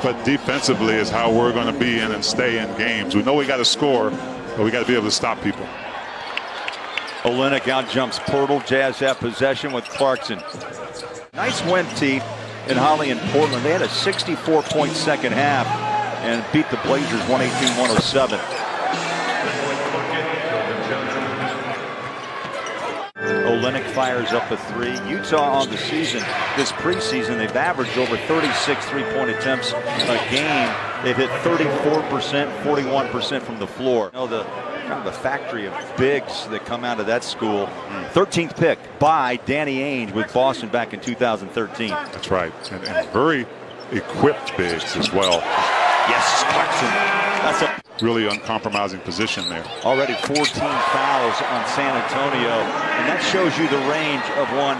but defensively is how we're going to be in and stay in games. We know we got to score, but we got to be able to stop people. Olenek out jumps Pirtle. Jazz have possession with Clarkson. Nice win, T, in Holly and Portland. They had a 64-point second half and beat the Blazers 118-107. Olenek fires up a three. Utah on the season, this preseason, they've averaged over 36 three-point attempts a game. They've hit 34%, 41% from the floor. You know, the kind of a factory of bigs that come out of that school. 13th pick by Danny Ainge with Boston back in 2013. That's right, and very equipped bigs as well. Yes, Clarkson. That's a really uncompromising position there. Already 14 fouls on San Antonio, and that shows you the range of one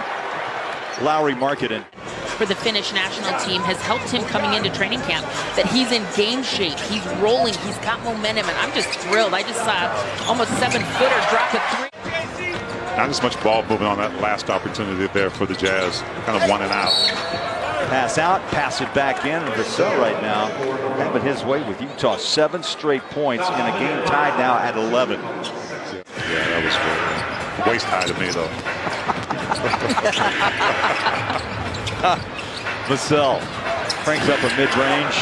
Lauri Markkanen. For the Finnish national team has helped him coming into training camp, that he's in game shape, he's rolling, he's got momentum, and I'm just thrilled. I just saw almost 7-footer drop a three. Not as much ball movement on that last opportunity there for the Jazz, kind of one and out. Pass out, pass it back in, and Vassell right now having his way with Utah. 7 straight points in a game tied now at 11. Yeah, that was good. Waist high to me, though. Vassell cranks up a mid-range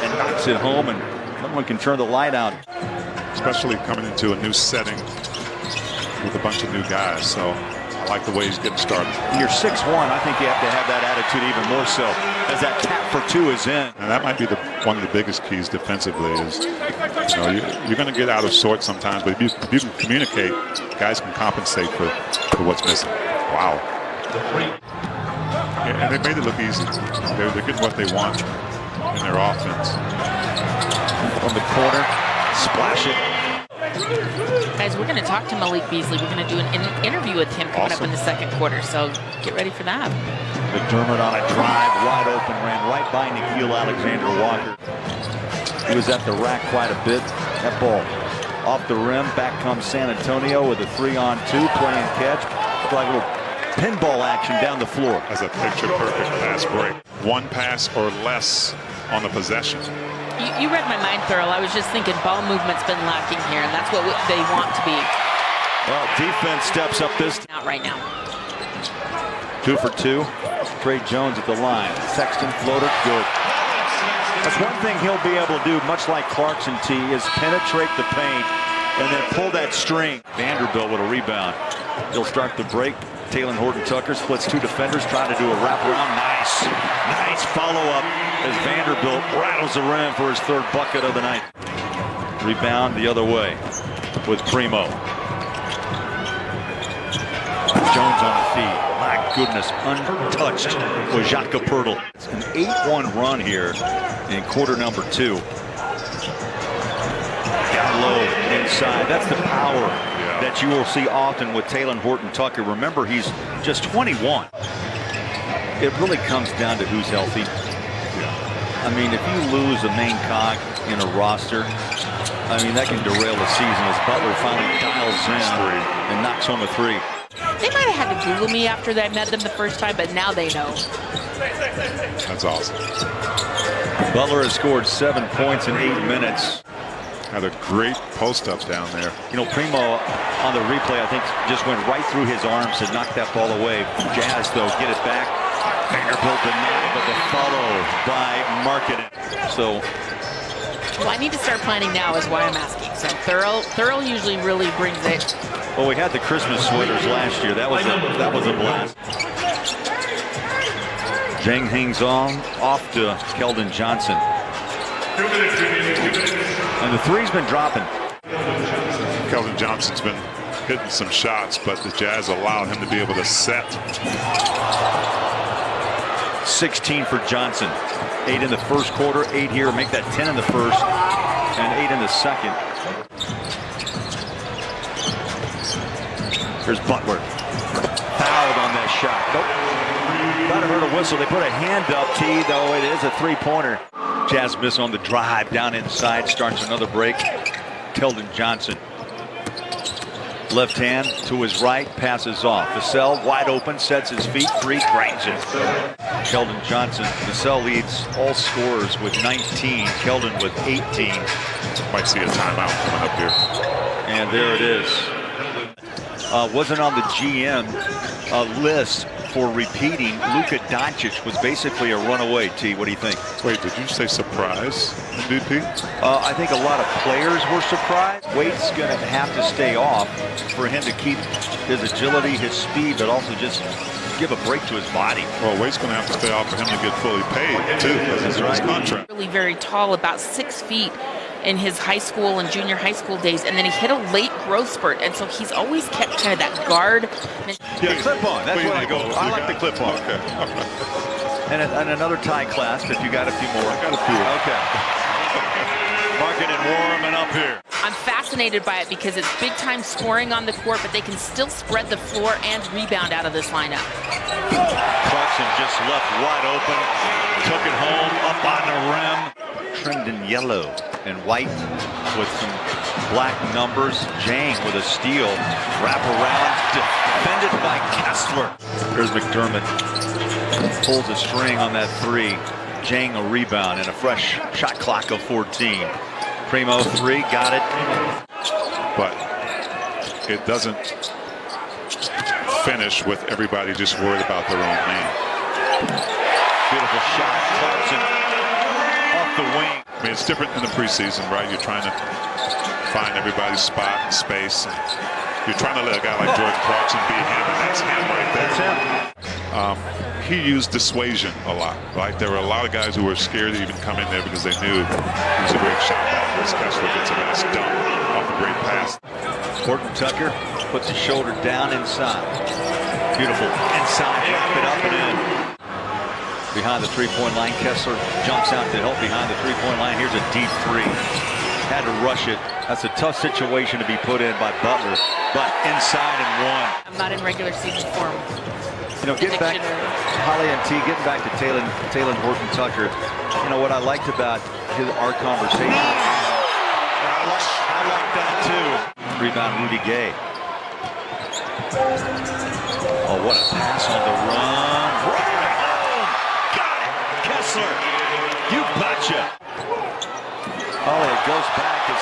and knocks it home, and no one can turn the light out. Especially coming into a new setting with a bunch of new guys, so I like the way he's getting started. You're 6'1", I think you have to have that attitude even more so as that tap for two is in. And that might be one of the biggest keys defensively is, you know, you're going to get out of sorts sometimes, but if you can communicate, guys can compensate for what's missing. Wow. And they made it look easy. They're getting what they want in their offense. From the corner, splash it. Guys, we're going to talk to Malik Beasley. We're going to do an interview with him coming up in the second quarter, so get ready for that. McDermott on a drive, wide open, ran right by Nickeil Alexander-Walker. He was at the rack quite a bit. That ball off the rim, back comes San Antonio with a 3-on-2, play and catch. Looked like a little pinball action down the floor. As a picture-perfect pass break. One pass or less on the possession. You read my mind, Thurl. I was just thinking ball movement's been lacking here, and that's what they want to be. Well, defense steps up this. Not right now. 2 for 2. Trey Jones at the line. Sexton floater, good. That's one thing he'll be able to do, much like Clarkson, T, is penetrate the paint and then pull that string. Vanderbilt with a rebound. He'll start the break. Talen Horton-Tucker splits 2 defenders, trying to do a wraparound. Nice follow-up as Vanderbilt rattles the rim for his 3rd bucket of the night. Rebound the other way with Primo. Jones on the feed. My goodness, untouched was Jakob Pirtle. It's an 8-1 run here in quarter number 2. Down low inside. That's the power that you will see often with Talen Horton-Tucker. Remember, he's just 21. It really comes down to who's healthy. I mean, if you lose a main cog in a roster, I mean, that can derail the season as Butler finally dials in and knocks home a 3. They might have had to Google me after I met them the first time, but now they know. That's awesome. Butler has scored 7 points in 8 minutes. Had a great post-up down there. You know, Primo on the replay, I think, just went right through his arms and knocked that ball away. Jazz, though, get it back. Vanderbilt denied, but the follow by Markkanen. So, well, I need to start planning now is why I'm asking. So Thurl usually really brings it. Well, we had the Christmas sweaters last year. That was a blast. Jang hangs on off to Keldon Johnson. And the three's been dropping. Keldon Johnson's been hitting some shots, but the Jazz allowed him to be able to set. 16 for Johnson. 8 in the first quarter, 8 here. Make that 10 in the first and 8 in the second. Here's Butler. Fouled on that shot. Nope. Thought I heard a whistle. They put a hand up, T, though it is a 3-pointer. Jazz miss on the drive down inside. Starts another break. Keldon Johnson. Left hand to his right, passes off. Vassell wide open, sets his feet, three, drains it. Keldon Johnson. Vassell leads all scorers with 19. Keldon with 18. Might see a timeout coming up here. And there it is. Wasn't on the GM list for repeating. Luka Doncic was basically a runaway. T, what do you think? Wait, did you say surprise MVP? I think a lot of players were surprised. Wade's going to have to stay off for him to keep his agility, his speed, but also just give a break to his body. Well, Wade's going to have to stay off for him to get fully paid, too, because of his contract. Really very tall, about 6 feet in his high school and junior high school days, and then he hit a late growth spurt, and so he's always kept kind of that guard. Yeah, clip-on. That's what I go. I like the clip-on. Okay. And another tie clasp if you got a few more. I got a few. Okay. Marking and warming up here. I'm fascinated by it because it's big-time scoring on the court, but they can still spread the floor and rebound out of this lineup. Clarkson just left wide open, took it home, up on the rim. Trimmed in yellow and white with some black numbers. Jang with a steal. Wrap around, defended by Kessler. Here's McDermott. Pulls a string on that three. Jang a rebound and a fresh shot clock of 14. Primo three, got it. But it doesn't finish with everybody just worried about their own name. Beautiful shot. Clarkson off the wing. I mean, it's different in the preseason, right? You're trying to find everybody's spot and space. And you're trying to let a guy like Jordan Clarkson be him, and that's him right there. That's him. He used dissuasion a lot, right? There were a lot of guys who were scared to even come in there because they knew he was a great shot blocker. This Kessler gets a nice dunk off a great pass. Horton Tucker puts his shoulder down inside. Beautiful inside, wrap it up and in. Behind the three-point line, Kessler jumps out to help behind the three-point line. Here's a deep three. Had to rush it. That's a tough situation to be put in by Butler, but inside and one. I'm not in regular season form. You know, getting back, Holly and T, getting back to Taylor Horton Tucker. You know what I liked about our conversation. I like that too. Rebound, Rudy Gay. Oh, what a pass on the run. Got it, Kessler. You betcha. Oh, it goes back as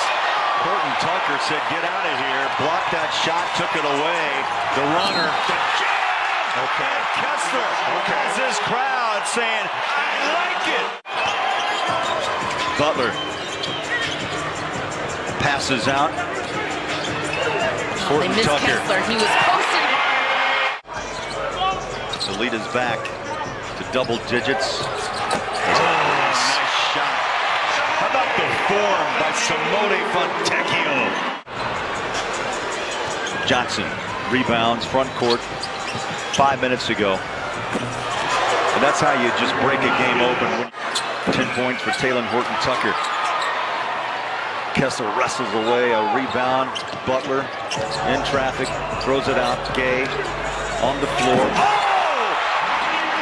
Horton Tucker said, "Get out of here." Blocked that shot, took it away. The runner. Okay. Kessler has his crowd saying, "I like it." Butler passes out. They Horton missed Tucker. Kessler. He was posted. The lead is back to double digits. Oh, nice shot. How about the form by Simone Fontecchio? Johnson rebounds front court 5 minutes ago. And that's how you just break a game open. 10 points for Taylor Horton Tucker. Kessler wrestles away a rebound. Butler in traffic, throws it out. Gay on the floor. Oh!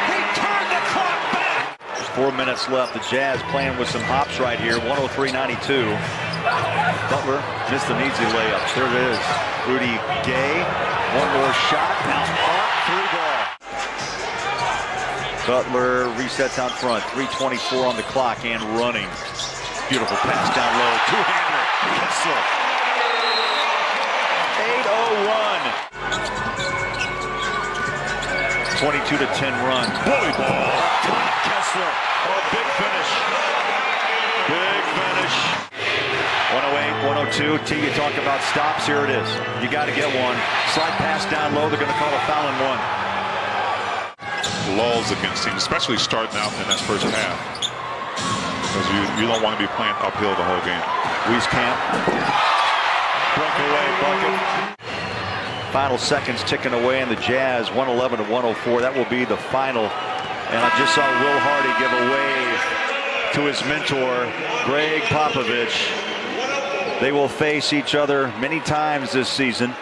He turned the clock back! 4 minutes left. The Jazz playing with some hops right here. 103-92. Butler missed an easy layup. There it is. Rudy Gay. One more shot. Now through ball. Butler resets out front. 3:24 on the clock and running. Beautiful pass down low. Two-hander. Kessler. 8:01. 22-10 run. Bully ball. Kessler. Oh, big finish. Big finish. 108, 102. T, you talk about stops. Here it is. You got to get one. Slide pass down low. They're going to call a foul and one. Lulls against teams, especially starting out in that first half. Because you don't want to be playing uphill the whole game. Wieskamp. Breakaway bucket. Final seconds ticking away in the Jazz. 111-104. That will be the final. And I just saw Will Hardy give a wave to his mentor, Greg Popovich. They will face each other many times this season.